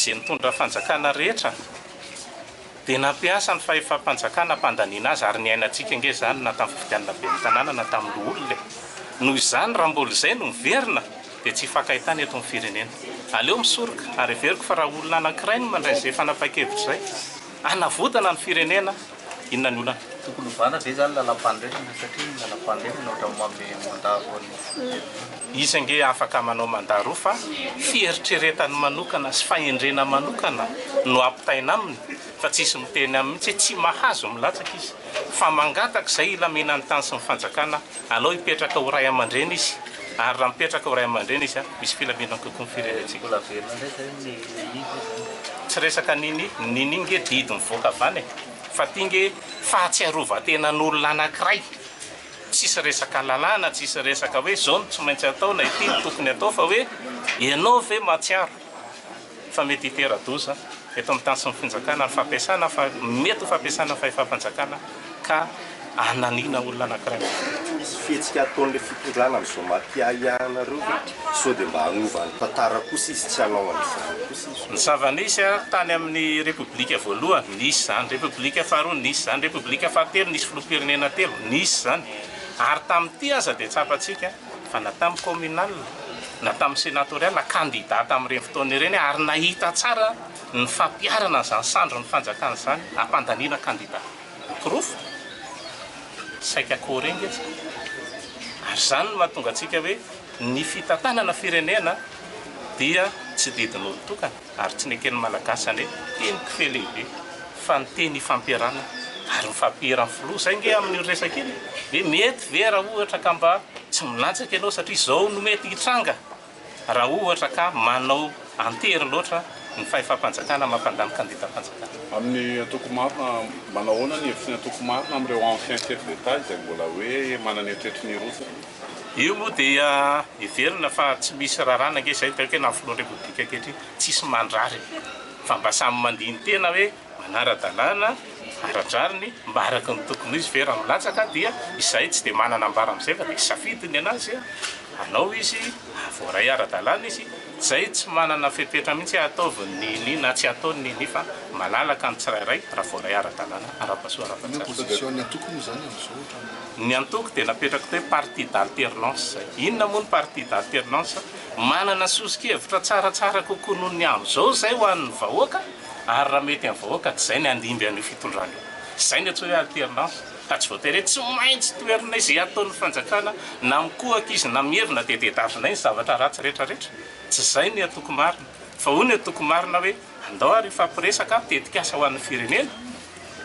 izay nitondra fanjakana rehetra dia nampiasa ny fahefam-panjakana hampandanina azy ary niainantsika nge zany na tamin'ny fifidianana be ny tanàna na tamin'ny olona noho izany raha mbola izay no miverina dia tsy hifankahitana eto amin'ny firenena. Aleo misoroka ary everiko fa raha olona anankiray no mandray izay fanapa-kevitra izay anavodana ny firenena inona ny olana tokony vana ve zany lalam-pandrehana satria ny lalam-pandrehana ohatra mamy mandaro izy nge afaka manao mandaro fa fieritreretany manokana sy fahendrena manokana no ampitaina aminy fa tsisy miteny aminy tsy mahazo milatsaka izy fa mangataka izay ilamina ny tany sy ny fanjakana alao hipetraka ho ray aman-dreny izy ary raha mipetraka ho ray aman-dreny izy misy filaminana kokoa ny firenentsika tsy resaka niny nge didy mivoaka avany fa tinge fahatsiarovan-tenan'olona anankiray tsisy resaka lalàna tsisy resaka hoe zao no tsy maintsy atao na ity no tokony atao fa hoe ianao ve matsiaro fa mety hitera-doza eto amin'ny tany sy ny fanjakana ny fampiasana fa mety ho fampiasana fahefam-panjakana ka ananina olona anankiray. Misy fihetsika ataon'le fitondrana amin'izao mampiahiahnareo sao dia mba hagnova ny tantara kosa izy tsy hanao amin'izany kosa izy. Ny zava-nisy tany amin'ny repoblika voalohany nisy zany, repoblika faharoa nisy zany, repoblika fahatelo nisy filoham-pirenena telo nisy zany. Ary tamin'ity aza dia tsapatsika fa na tamin'ny communal na tamin'ny sénatorial kandidata amin'ireny fotoana ireny ary nahita tsara ny fampiarana zany sandro ny fanjakana zany hampandaniana kandidata kirofo saika akorengy izy ary zany no mahatonga antsika hoe ny fitantanana firenena dia tsy didin'olo tokana ary tsy nekeny malagasy any teny kife lehibe fa ny teny fampiarana ary mifampiheran'ny filoha zay nge amin'ny resaka iny hoe mety ve raha ohatra ka mba tsy milatsaka ianao satria izao no mety hitranga raha ohatra ka manao antery loatra ny fahefam-panjakana mampandany kandidata-panjakana. Amin'ny atoko marina manao ahoana ny hevitry ny atoko marina amin'ireo ancien chef d'État izay mbola hoe manana eritreritry ny rosa. Io moa dia heverina fa tsy misy rarana nge izay hoe na filohan'ny repoblika ankehitriny tsisy mandrary fa mba samy mandiny tena hoe manara-dalàna aradrariny mba araka ny tokony izy ve raha milatsaka dia izay tsy dia manana ambara amin'izay fa dia safidiny anazy anao izy voaray ara-dalàna izy zay tsy manana fepetra mihitsy ataoviny nini na tsy ataony nini fa malalaka ny tsirairay raha voaray ara-dalàna ara-pasoa ara-patsara. Ny antoko dia napetraka hoe parti d'alternance zay. Inona moa ny parti d'alternance? Manana sosokevitra tsaratsara kokoa noho ny amin'izao zay ho an'ny vahoaka ary raha mety amin'ny vahoaka tsy zay ny andimby an'io fitondrana io. Zay ny atao hoe alternance. Ka tsy voatery tsy maintsy toerana izay ataon'ny fanjakana na mikohaka izy na mihevina dia tedavina ny zavatra ratsy rehetrarehetra. Tsy zay ny atoko marina fa hoy ny atoko marina hoe andao ary fampiresaka tetika asa ho an'ny firenena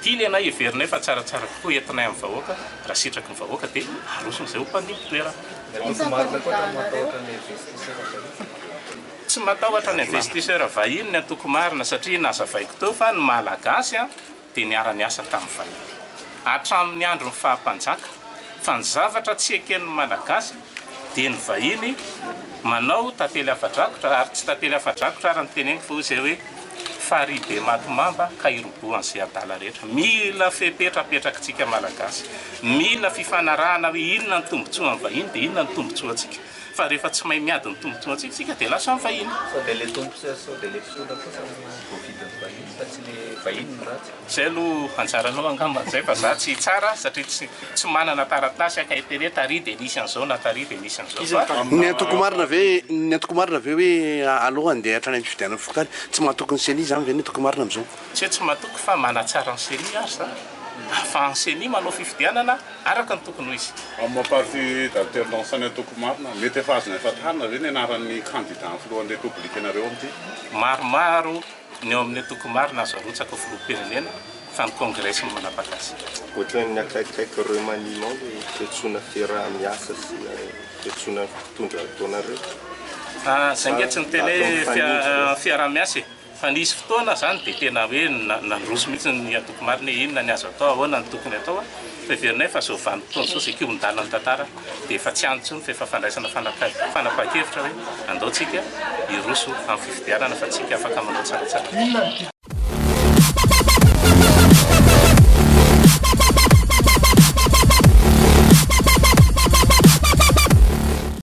tia lena heverinay fa tsaratsara kokoa entinay amin'ny vahoaka raha sitraky ny vahoaka dia arosony izay ho mpandiky toerana. Tsy matahotra ny investisseur vahiny ny atoko marina satria nazavaiko teo fa ny malagasy dia niara-ny asa tamin'ny vahiny hatramin'ny andro ny fahampanjaka fa ny zavatra tsy eken'ny malagasy dia ny vahiny manao tantely afadrakotra ary tsy tantely afadrakotra ary ny teneny fa izay hoe fary be matomamba ka irobohan izay adala rehetra. Mila fepetrapetrakatsika malagasy, mila fifanarahana hoe inona ny tombontsoa amin'ny vahiny dia inona ny tombontsoa antsika fa rehefa tsy mahay miady ny tombontsoa antsika sika dia lasa amin'ny vahiny. Zay aloha anjaranao angamba zay fa za tsy tsara satria tsy manana taratasy akaiteny tary dia nisy an'izao na tary dia nisy an'izao. Ny atoko marina ve hoe aloha andeha hatrany amin'ny fifidianana fokany tsy mahatoky ny CENI zany ve ny atoko marina amin'izao? Tsy mahatoky fa manatsara ny CENI ary zany. Fa ny CENI manao fifidianana araka ny tokony ho izy. Amin'ny parti d'alternance ny atoko marina mety efa azona fantarina ve ny anaran'ny candidat filohan'ny repoblika anareo amin'ity? Maromaro ny eo amin'ny atoko marina azo arotsaka filoham-pirenena fa ny congrès no manapaka azy. Ohatran'ny akaikaiky remaniement hoe fiantsoana fiaraha-miasa sy fiantsoana fitondra ataonareo. Zay nge tsy niteny hoe fiaraha-miasa fa nisy fotoana zany dia tena hoe nandroso mihitsy ny atoko marina inona ny azo atao ahoana ny tokony atao fa heverinay fa zao vanim-potoana zao zay kihon-dalana tantara dia efa tsy antsony fa efa fandraisana fanapa-kevitra hoe andaotsika iroso amin'ny fifidianana fa tsika afaka manao tsaratsara.